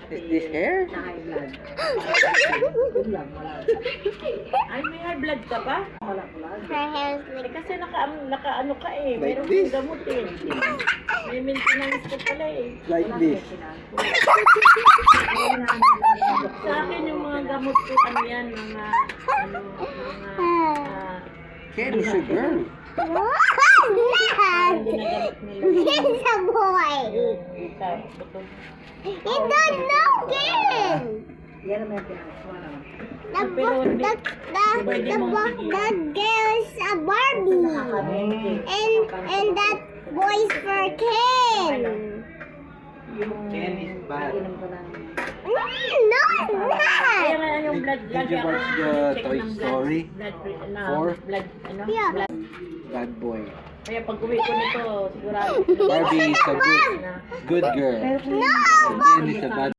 Is this hair? Na high blood. Ay, may high blood ka ba? Wala. Kasi naka-ano ka eh. Like Meron this? kang gamot eh. May maintenance ka pala eh. Like this. Sa akin yung mga gamot ko, ano yan, mga Candy sugar. He's a boy. He don't know game. Yan ang may pinagawa naman. That girl is a Barbie. And that boy's for Ken. Ken is bad. No, it's Kaya not. nga yung blood Did you watch the Toy Story? Four? Blood, ano? Yeah. Blood. Bad boy. Kaya pag uwi ko nito, sigurado. Barbie is a good girl. No, Ken is a bad